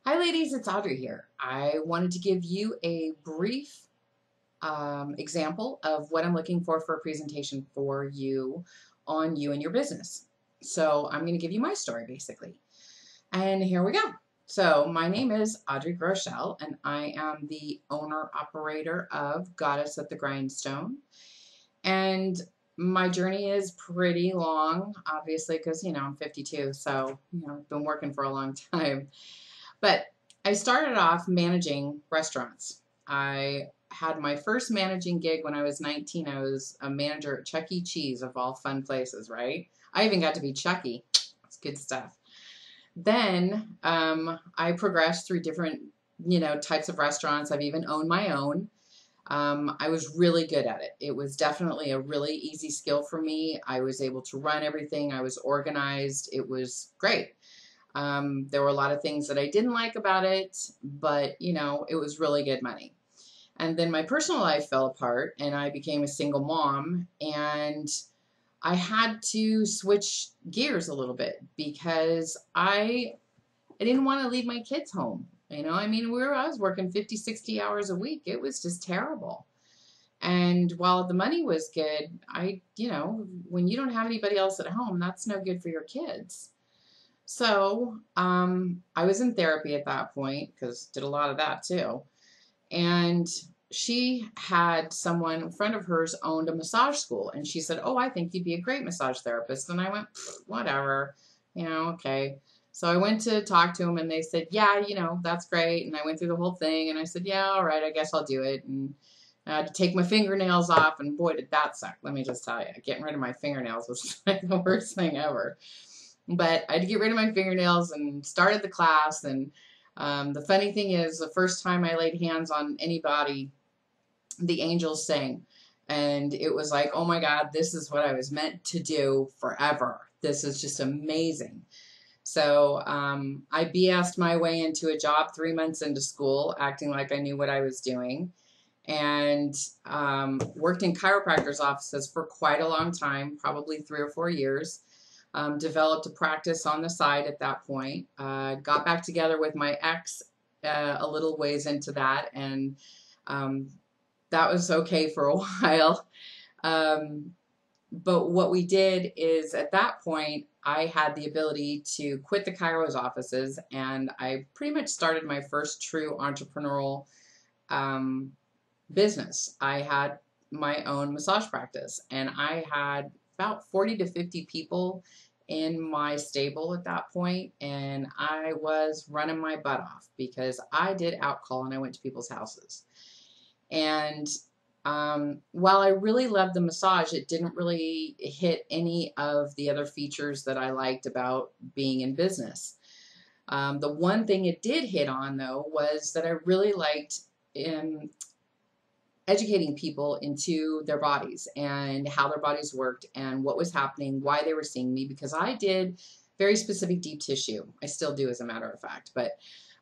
Hi ladies, it's Audrey here. I wanted to give you a brief example of what I'm looking for a presentation for you on you and your business. So I'm going to give you my story basically. And here we go. So my name is Audrey Groeschel and I am the owner operator of Goddess at the Grindstone. And my journey is pretty long, obviously, because, I'm 52, so, I've been working for a long time. But I started off managing restaurants. I had my first managing gig when I was 19. I was a manager at Chuck E. Cheese, of all fun places, right? I even got to be Chucky. It's good stuff. Then I progressed through different, types of restaurants. I've even owned my own. I was really good at it. It was definitely a really easy skill for me. I was able to run everything. I was organized. It was great. There were a lot of things that I didn't like about it, but it was really good money. And then my personal life fell apart and I became a single mom and I had to switch gears a little bit because I didn't want to leave my kids home. I was working 50, 60 hours a week. It was just terrible. And while the money was good, when you don't have anybody else at home, that's no good for your kids. So I was in therapy at that point because did a lot of that too. And she had someone, a friend of hers owned a massage school. And she said, "Oh, I think you'd be a great massage therapist." And I went, "Whatever, okay." So I went to talk to them and they said, "Yeah, that's great." And I went through the whole thing and I said, "Yeah, all right, I guess I'll do it." And I had to take my fingernails off and boy, did that suck. Let me just tell you, getting rid of my fingernails was like the worst thing ever. But I had to get rid of my fingernails and started the class. And the funny thing is, the first time I laid hands on anybody, the angels sang. And it was like, oh my God, this is what I was meant to do forever. This is just amazing. So I BS'd my way into a job 3 months into school, acting like I knew what I was doing. And worked in chiropractors' offices for quite a long time, probably 3 or 4 years. Developed a practice on the side at that point. Got back together with my ex a little ways into that, and um, that was okay for a while. Um, but what we did is at that point, I had the ability to quit the chiro's offices, and I pretty much started my first true entrepreneurial um, business. I had my own massage practice, and I had about 40 to 50 people in my stable at that point, and I was running my butt off because I did outcall and I went to people's houses. And while I really loved the massage, it didn't really hit any of the other features that I liked about being in business. The one thing it did hit on, though, was that I really liked educating people into their bodies and how their bodies worked and what was happening, why they were seeing me, because I did very specific deep tissue. I still do, as a matter of fact, but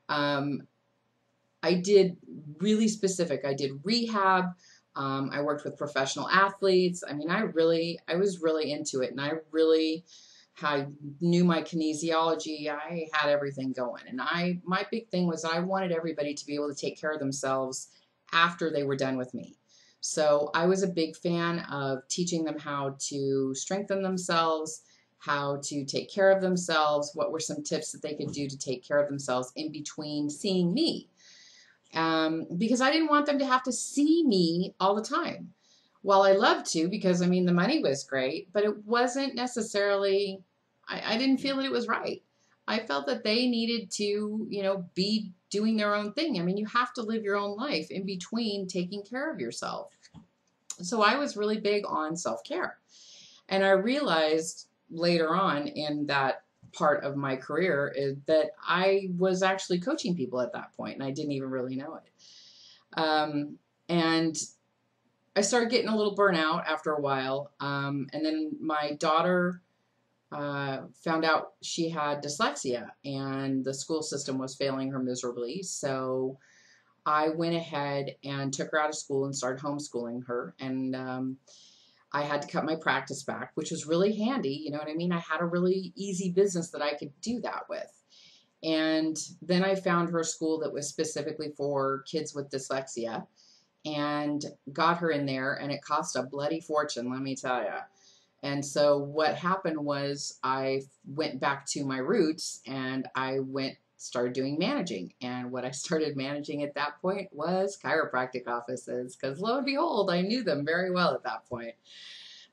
um, I did really specific. I did rehab. I worked with professional athletes. I was really into it, and I really knew my kinesiology. I had everything going, and my big thing was I wanted everybody to be able to take care of themselves after they were done with me. So I was a big fan of teaching them how to strengthen themselves, how to take care of themselves, what were some tips that they could do to take care of themselves in between seeing me. Because I didn't want them to have to see me all the time. Well, I loved to because, the money was great, but it wasn't necessarily, I didn't feel that it was right. I felt that they needed to, be doing their own thing. You have to live your own life in between taking care of yourself. So I was really big on self-care. And I realized later on in that part of my career is that I was actually coaching people at that point, and I didn't even really know it. And I started getting a little burnout after a while. And then my daughter found out she had dyslexia, and the school system was failing her miserably. So I went ahead and took her out of school and started homeschooling her. And I had to cut my practice back, which was really handy. You know what I mean? I had a really easy business that I could do that with. And then I found her school that was specifically for kids with dyslexia and got her in there, and it cost a bloody fortune, let me tell you. And so what happened was I went back to my roots and I started doing managing. And what I started managing at that point was chiropractic offices, because lo and behold, I knew them very well at that point.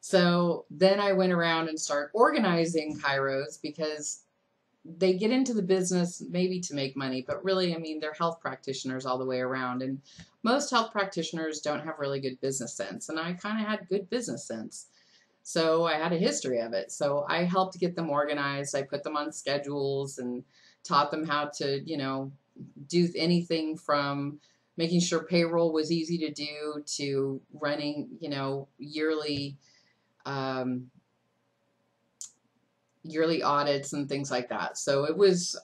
So then I went around and started organizing chiros, because they get into the business maybe to make money, but really, I mean, they're health practitioners all the way around. And most health practitioners don't have really good business sense. And I kind of had good business sense. So I had a history of it. So I helped get them organized. I put them on schedules and taught them how to, do anything from making sure payroll was easy to do to running, yearly um, yearly audits and things like that. So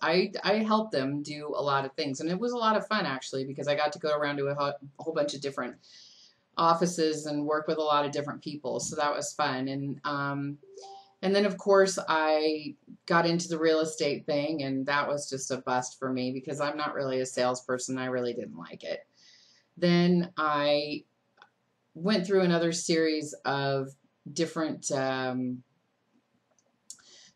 I helped them do a lot of things, and it was a lot of fun actually, because I got to go around to a whole bunch of different offices and work with a lot of different people. So that was fun. And then of course I got into the real estate thing, and that was just a bust for me because I'm not really a salesperson. I really didn't like it. Then I went through another series of different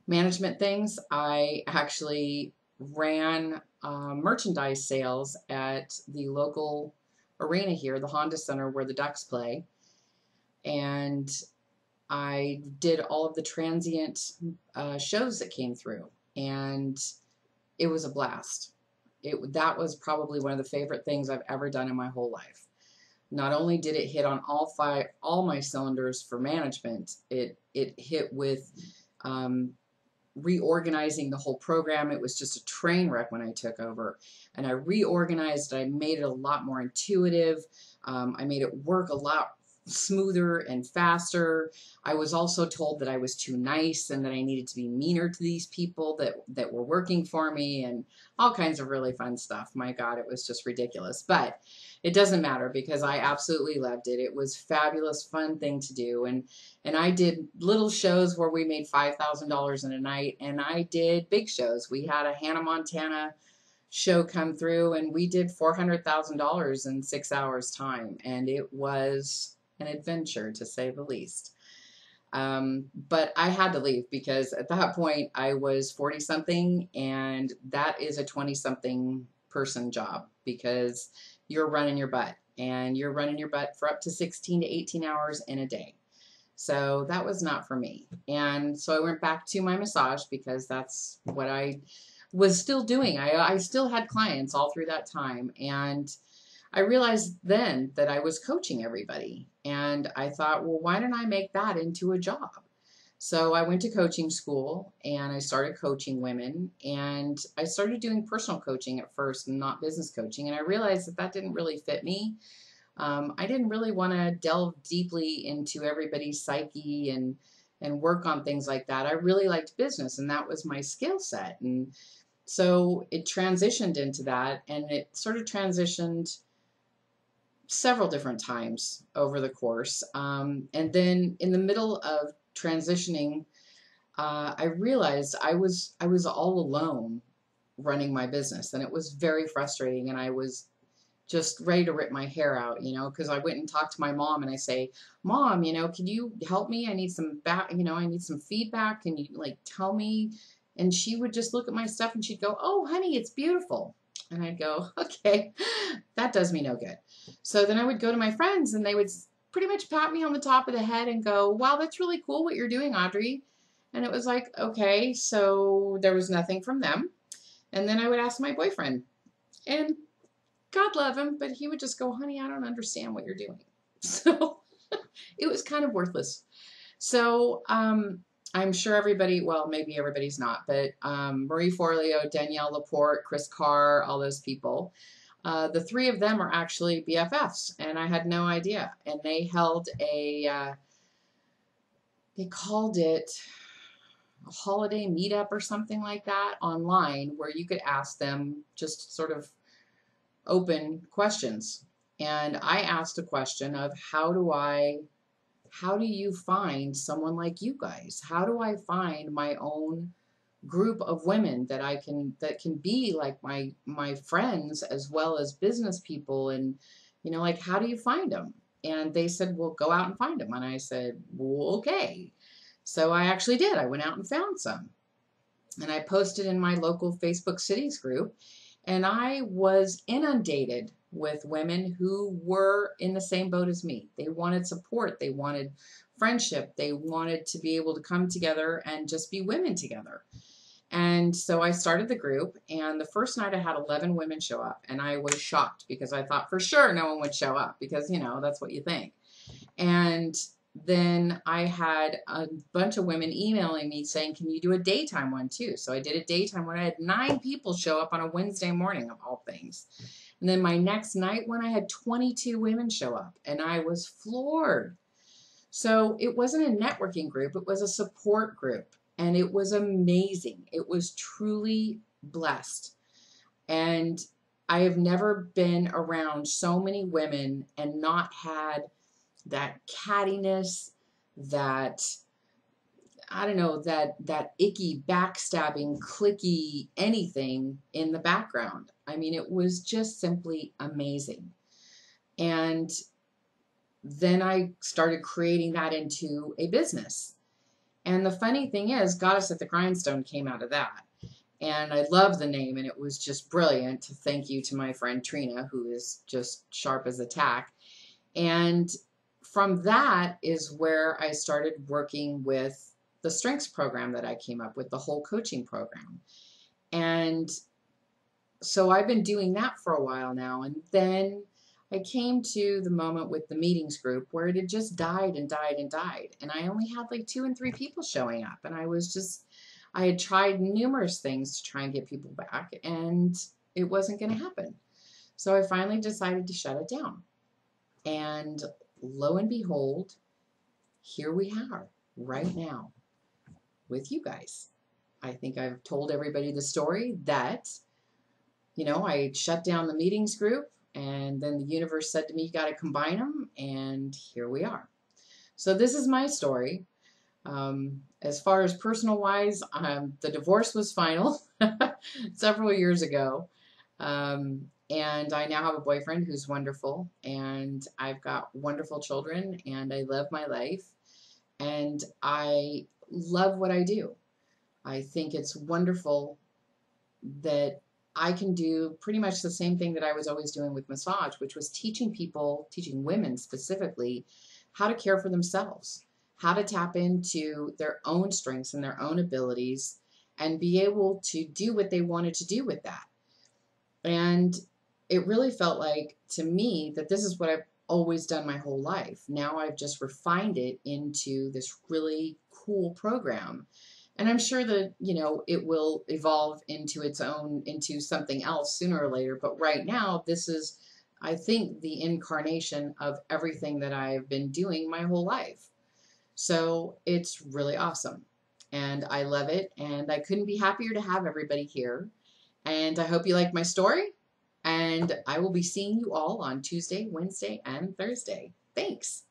management things. I actually ran merchandise sales at the local arena here, the Honda Center where the Ducks play. And I did all of the transient shows that came through, and it was a blast. That was probably one of the favorite things I've ever done in my whole life. Not only did it hit on all my cylinders for management, it hit with reorganizing the whole program. It was just a train wreck when I took over, and I reorganized. I made it a lot more intuitive. I made it work a lot smoother and faster. I was also told that I was too nice and that I needed to be meaner to these people that were working for me, and all kinds of really fun stuff. My God, it was just ridiculous. But it doesn't matter because I absolutely loved it. It was a fabulous, fun thing to do. And I did little shows where we made $5,000 in a night, and I did big shows. We had a Hannah Montana show come through, and we did $400,000 in 6 hours time, and it was an adventure to say the least. But I had to leave because at that point I was 40 something, and that is a 20 something person job because you're running your butt, and you're running your butt for up to 16 to 18 hours in a day. So that was not for me. And so I went back to my massage because that's what I was still doing. I still had clients all through that time. And I realized then that I was coaching everybody. And I thought, well, why didn't I make that into a job? So I went to coaching school and I started coaching women, and I started doing personal coaching at first and not business coaching. And I realized that that didn't really fit me. I didn't really want to delve deeply into everybody's psyche and work on things like that. I really liked business, and that was my skill set. And so it transitioned into that, and it sort of transitioned several different times over the course. And then in the middle of transitioning, I realized I was all alone running my business, and it was very frustrating, and I was just ready to rip my hair out, because I went and talked to my mom and I say, Mom, can you help me? I need some I need some feedback. Can you tell me? And she would just look at my stuff and she'd go, oh, honey, it's beautiful. And I'd go, okay, that does me no good. So then I would go to my friends and they would pretty much pat me on the top of the head and go, wow, that's really cool what you're doing, Audrey. And it was like, okay, so there was nothing from them. And then I would ask my boyfriend, and God love him, but he would just go, honey, I don't understand what you're doing. So it was kind of worthless. So I'm sure everybody, well, maybe everybody's not, but Marie Forleo, Danielle Laporte, Chris Carr, all those people, the three of them are actually BFFs, and I had no idea. And they held they called it a holiday meetup or something like that online, where you could ask them just sort of open questions. And I asked a question of how do you find someone like you guys? How do I find my own group of women that that can be like my friends as well as business people. And like, how do you find them? And they said, well, go out and find them. And I said, well, okay. So I actually did. I went out and found some, and I posted in my local Facebook cities group, and I was inundated with women who were in the same boat as me. They wanted support, they wanted friendship, they wanted to be able to come together and just be women together. And so I started the group, and the first night I had 11 women show up, and I was shocked because I thought for sure no one would show up because, that's what you think. And then I had a bunch of women emailing me saying, can you do a daytime one too? So I did a daytime one. I had 9 people show up on a Wednesday morning, of all things. And then my next night when I had 22 women show up, and I was floored. So it wasn't a networking group, it was a support group. And it was amazing. It was truly blessed. And I have never been around so many women and not had that cattiness, that, I don't know, that icky, backstabbing, clicky, anything in the background. I mean, it was just simply amazing. And then I started creating that into a business. And the funny thing is, Goddess at the Grindstone came out of that. And I love the name, and it was just brilliant. Thank you to my friend Trina, who is just sharp as a tack. And from that is where I started working with the strengths program that I came up with, the whole coaching program. And so I've been doing that for a while now. And then I came to the moment with the meetings group where it had just died and died and died. And I only had like 2 and 3 people showing up. And I had tried numerous things to try and get people back, and it wasn't going to happen. So I finally decided to shut it down. And lo and behold, here we are right now with you guys. I think I've told everybody the story that, I shut down the meetings group, and then the universe said to me, you got to combine them, and here we are. So this is my story. As far as personal wise, the divorce was final several years ago. And I now have a boyfriend who's wonderful, and I've got wonderful children, and I love my life, and I love what I do. I think it's wonderful that I can do pretty much the same thing that I was always doing with massage, which was teaching women specifically, how to care for themselves, how to tap into their own strengths and their own abilities and be able to do what they wanted to do with that. And it really felt like to me that this is what I've always done my whole life. Now I've just refined it into this really cool program. And I'm sure that, it will evolve into something else sooner or later. But right now, this is, I think, the incarnation of everything that I've been doing my whole life. So it's really awesome. And I love it. And I couldn't be happier to have everybody here. And I hope you like my story. And I will be seeing you all on Tuesday, Wednesday, and Thursday. Thanks.